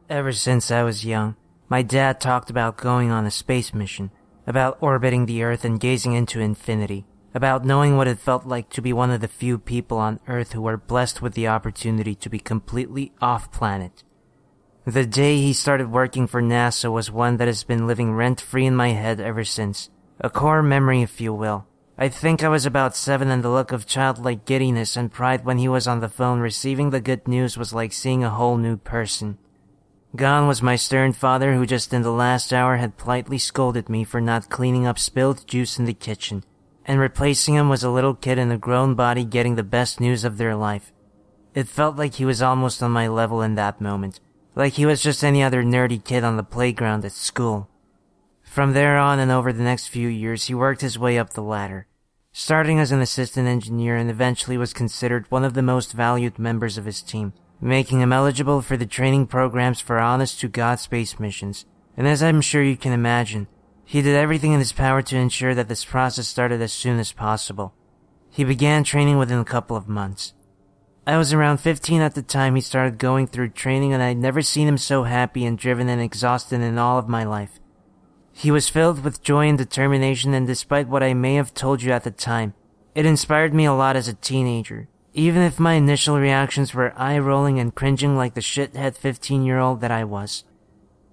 Ever since I was young, my dad talked about going on a space mission, about orbiting the Earth and gazing into infinity, about knowing what it felt like to be one of the few people on Earth who were blessed with the opportunity to be completely off-planet. The day he started working for NASA was one that has been living rent-free in my head ever since. A core memory, if you will. I think I was about 7 and the look of childlike giddiness and pride when he was on the phone receiving the good news was like seeing a whole new person. Gone was my stern father who just in the last hour had politely scolded me for not cleaning up spilled juice in the kitchen, and replacing him was a little kid in a grown body getting the best news of their life. It felt like he was almost on my level in that moment, like he was just any other nerdy kid on the playground at school. From there on and over the next few years, he worked his way up the ladder, starting as an assistant engineer and eventually was considered one of the most valued members of his team, making him eligible for the training programs for honest-to-God space missions. And as I'm sure you can imagine, he did everything in his power to ensure that this process started as soon as possible. He began training within a couple of months. I was around 15 at the time he started going through training, and I'd never seen him so happy and driven and exhausted in all of my life. He was filled with joy and determination, and despite what I may have told you at the time, it inspired me a lot as a teenager, even if my initial reactions were eye-rolling and cringing like the shithead 15-year-old that I was.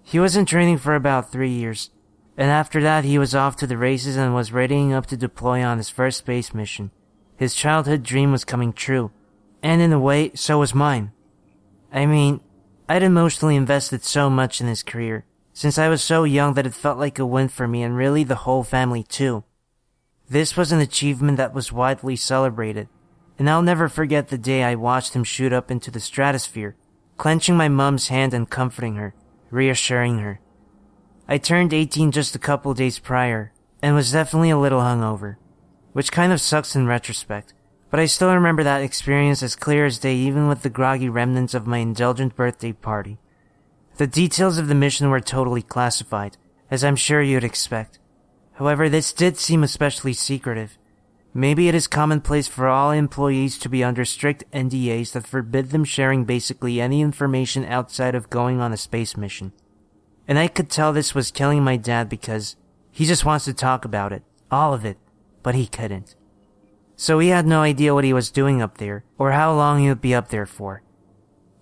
He was in training for about 3 years, and after that he was off to the races and was readying up to deploy on his first space mission. His childhood dream was coming true, and in a way, so was mine. I mean, I'd emotionally invested so much in his career, since I was so young that it felt like a win for me and really the whole family too. This was an achievement that was widely celebrated, and I'll never forget the day I watched him shoot up into the stratosphere, clenching my mom's hand and comforting her, reassuring her. I turned 18 just a couple days prior, and was definitely a little hungover, which kind of sucks in retrospect, but I still remember that experience as clear as day even with the groggy remnants of my indulgent birthday party. The details of the mission were totally classified, as I'm sure you'd expect. However, this did seem especially secretive. Maybe it is commonplace for all employees to be under strict NDAs that forbid them sharing basically any information outside of going on a space mission. And I could tell this was killing my dad because he just wants to talk about it, all of it, but he couldn't. So he had no idea what he was doing up there, or how long he would be up there for.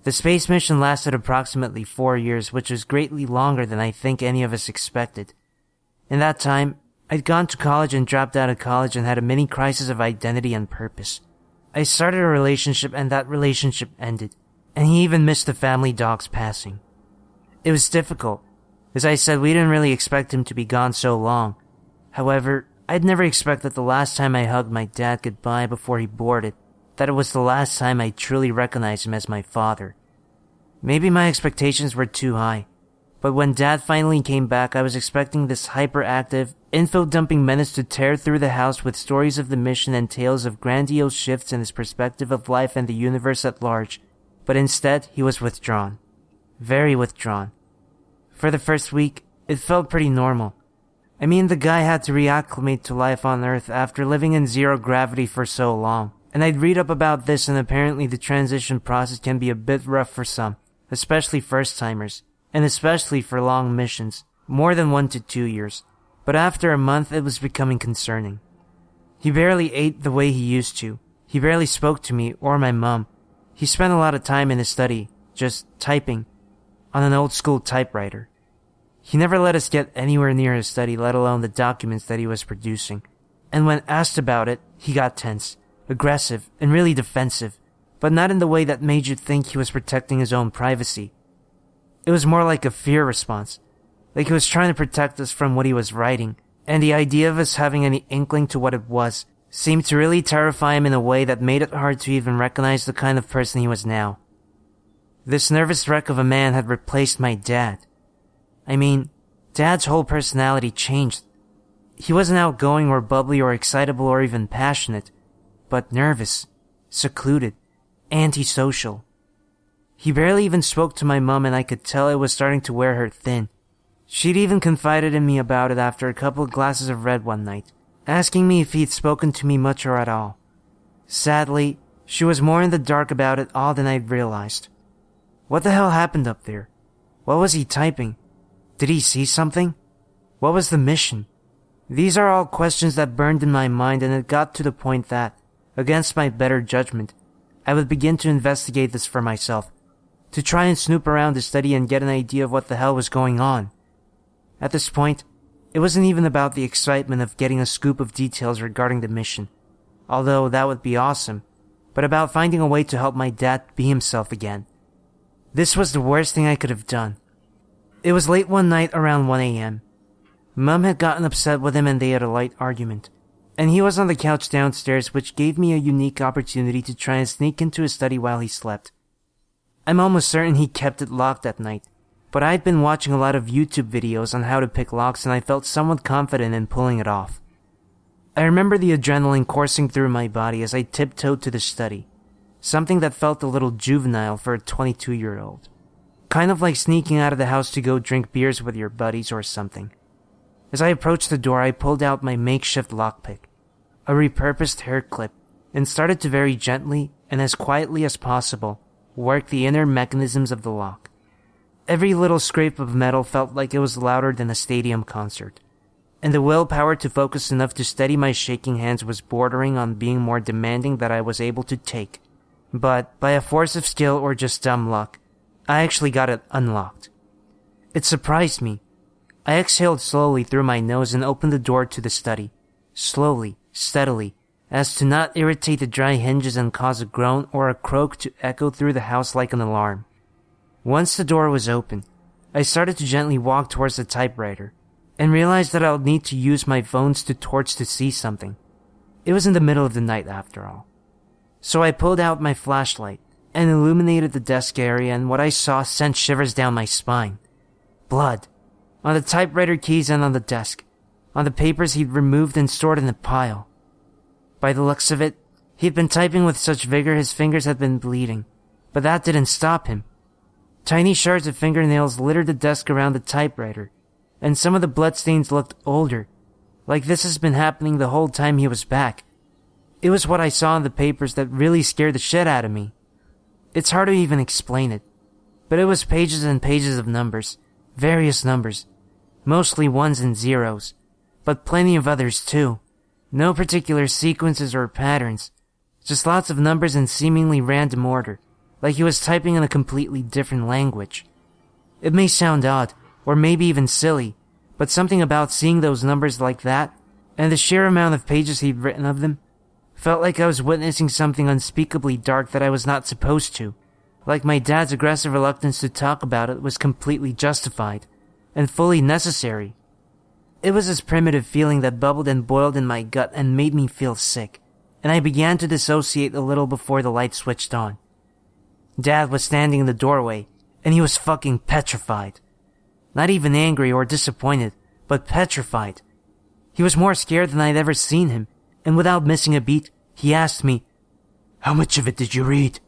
The space mission lasted approximately 4 years, which was greatly longer than I think any of us expected. In that time, I'd gone to college and dropped out of college and had a mini crisis of identity and purpose. I started a relationship and that relationship ended, and he even missed the family dog's passing. It was difficult. As I said, we didn't really expect him to be gone so long. However, I'd never expected the last time I hugged my dad goodbye before he boarded, that it was the last time I truly recognized him as my father. Maybe my expectations were too high, but when Dad finally came back, I was expecting this hyperactive, info-dumping menace to tear through the house with stories of the mission and tales of grandiose shifts in his perspective of life and the universe at large, but instead he was withdrawn. Very withdrawn. For the first week, it felt pretty normal. I mean, the guy had to reacclimate to life on Earth after living in zero gravity for so long. And I'd read up about this, and apparently the transition process can be a bit rough for some, especially first-timers, and especially for long missions, more than 1 to 2 years. But after a month, it was becoming concerning. He barely ate the way he used to. He barely spoke to me or my mom. He spent a lot of time in his study, just typing, on an old-school typewriter. He never let us get anywhere near his study, let alone the documents that he was producing. And when asked about it, he got tense, aggressive, and really defensive, but not in the way that made you think he was protecting his own privacy. It was more like a fear response, like he was trying to protect us from what he was writing, and the idea of us having any inkling to what it was seemed to really terrify him in a way that made it hard to even recognize the kind of person he was now. This nervous wreck of a man had replaced my dad. I mean, Dad's whole personality changed. He wasn't outgoing or bubbly or excitable or even passionate, but nervous, secluded, antisocial. He barely even spoke to my mom, and I could tell it was starting to wear her thin. She'd even confided in me about it after a couple of glasses of red one night, asking me if he'd spoken to me much or at all. Sadly, she was more in the dark about it all than I'd realized. What the hell happened up there? What was he typing? Did he see something? What was the mission? These are all questions that burned in my mind, and it got to the point that, against my better judgment, I would begin to investigate this for myself, to try and snoop around the study and get an idea of what the hell was going on. At this point, it wasn't even about the excitement of getting a scoop of details regarding the mission, although that would be awesome, but about finding a way to help my dad be himself again. This was the worst thing I could have done. It was late one night around 1 a.m. Mom had gotten upset with him and they had a light argument, and he was on the couch downstairs, which gave me a unique opportunity to try and sneak into his study while he slept. I'm almost certain he kept it locked that night, but I'd been watching a lot of YouTube videos on how to pick locks and I felt somewhat confident in pulling it off. I remember the adrenaline coursing through my body as I tiptoed to the study, something that felt a little juvenile for a 22-year-old. Kind of like sneaking out of the house to go drink beers with your buddies or something. As I approached the door, I pulled out my makeshift lockpick, a repurposed hair clip, and started to very gently and as quietly as possible work the inner mechanisms of the lock. Every little scrape of metal felt like it was louder than a stadium concert, and the willpower to focus enough to steady my shaking hands was bordering on being more demanding than I was able to take. But, by a force of skill or just dumb luck, I actually got it unlocked. It surprised me. I exhaled slowly through my nose and opened the door to the study, slowly, steadily, as to not irritate the dry hinges and cause a groan or a croak to echo through the house like an alarm. Once the door was open, I started to gently walk towards the typewriter, and realized that I would need to use my phone's torch to see something. It was in the middle of the night after all. So I pulled out my flashlight and illuminated the desk area, and what I saw sent shivers down my spine. Blood. On the typewriter keys and on the desk. On the papers he'd removed and stored in the pile. By the looks of it, he'd been typing with such vigor his fingers had been bleeding, but that didn't stop him. Tiny shards of fingernails littered the desk around the typewriter, and some of the bloodstains looked older, like this has been happening the whole time he was back. It was what I saw in the papers that really scared the shit out of me. It's hard to even explain it, but it was pages and pages of numbers, various numbers, mostly ones and zeros, but plenty of others too. No particular sequences or patterns, just lots of numbers in seemingly random order, like he was typing in a completely different language. It may sound odd, or maybe even silly, but something about seeing those numbers like that, and the sheer amount of pages he'd written of them, felt like I was witnessing something unspeakably dark that I was not supposed to, like my dad's aggressive reluctance to talk about it was completely justified, and fully necessary. It was this primitive feeling that bubbled and boiled in my gut and made me feel sick, and I began to dissociate a little before the light switched on. Dad was standing in the doorway, and he was fucking petrified. Not even angry or disappointed, but petrified. He was more scared than I'd ever seen him, and without missing a beat, he asked me, "How much of it did you read?"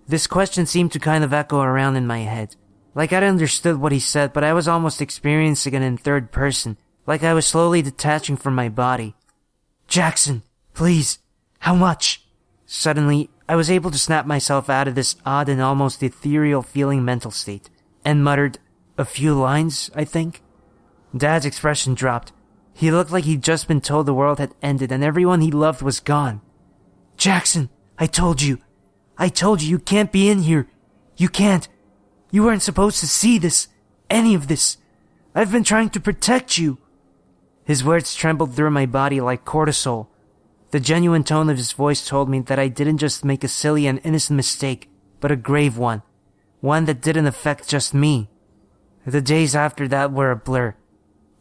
This question seemed to kind of echo around in my head, like I'd understood what he said, but I was almost experiencing it in third person, like I was slowly detaching from my body. "Jackson, please, how much?" Suddenly, I was able to snap myself out of this odd and almost ethereal feeling mental state, and muttered, "A few lines, I think." Dad's expression dropped. He looked like he'd just been told the world had ended and everyone he loved was gone. "Jackson, I told you you can't be in here. You can't. You weren't supposed to see this, any of this. I've been trying to protect you." His words trembled through my body like cortisol. The genuine tone of his voice told me that I didn't just make a silly and innocent mistake, but a grave one that didn't affect just me. The days after that were a blur.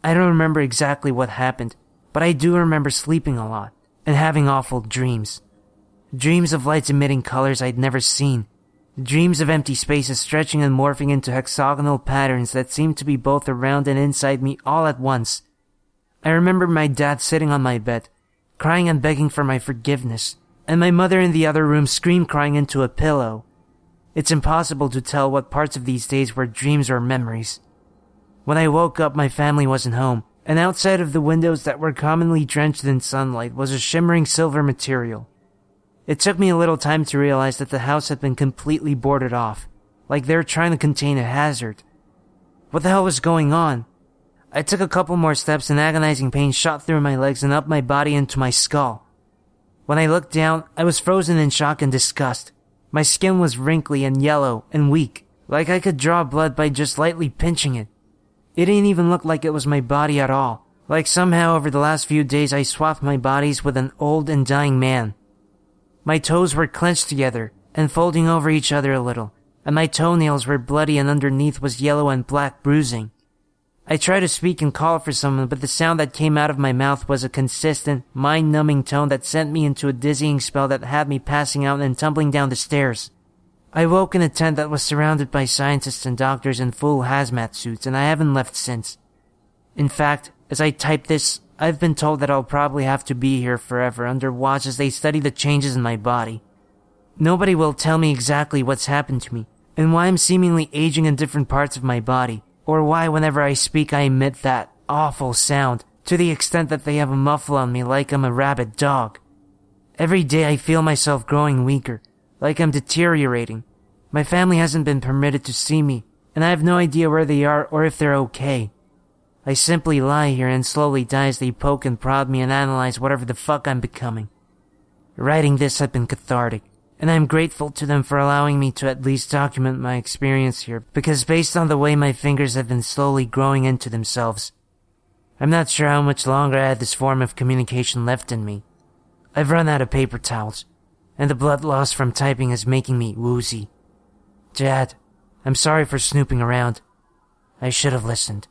I don't remember exactly what happened, but I do remember sleeping a lot and having awful dreams. Dreams of lights emitting colors I'd never seen. Dreams of empty spaces stretching and morphing into hexagonal patterns that seemed to be both around and inside me all at once. I remember my dad sitting on my bed, crying and begging for my forgiveness, and my mother in the other room scream-crying into a pillow. It's impossible to tell what parts of these days were dreams or memories. When I woke up, my family wasn't home, and outside of the windows that were commonly drenched in sunlight was a shimmering silver material. It took me a little time to realize that the house had been completely boarded off, like they were trying to contain a hazard. What the hell was going on? I took a couple more steps and agonizing pain shot through my legs and up my body into my skull. When I looked down, I was frozen in shock and disgust. My skin was wrinkly and yellow and weak, like I could draw blood by just lightly pinching it. It didn't even look like it was my body at all, like somehow over the last few days I swapped my bodies with an old and dying man. My toes were clenched together and folding over each other a little, and my toenails were bloody and underneath was yellow and black bruising. I tried to speak and call for someone, but the sound that came out of my mouth was a consistent, mind-numbing tone that sent me into a dizzying spell that had me passing out and tumbling down the stairs. I woke in a tent that was surrounded by scientists and doctors in full hazmat suits, and I haven't left since. In fact, as I type this, I've been told that I'll probably have to be here forever under watch as they study the changes in my body. Nobody will tell me exactly what's happened to me, and why I'm seemingly aging in different parts of my body, or why whenever I speak I emit that awful sound, to the extent that they have a muffle on me like I'm a rabid dog. Every day I feel myself growing weaker, like I'm deteriorating. My family hasn't been permitted to see me, and I have no idea where they are or if they're okay. I simply lie here and slowly die as they poke and prod me and analyze whatever the fuck I'm becoming. Writing this has been cathartic, and I'm grateful to them for allowing me to at least document my experience here, because based on the way my fingers have been slowly growing into themselves, I'm not sure how much longer I had this form of communication left in me. I've run out of paper towels, and the blood loss from typing is making me woozy. Dad, I'm sorry for snooping around. I should have listened.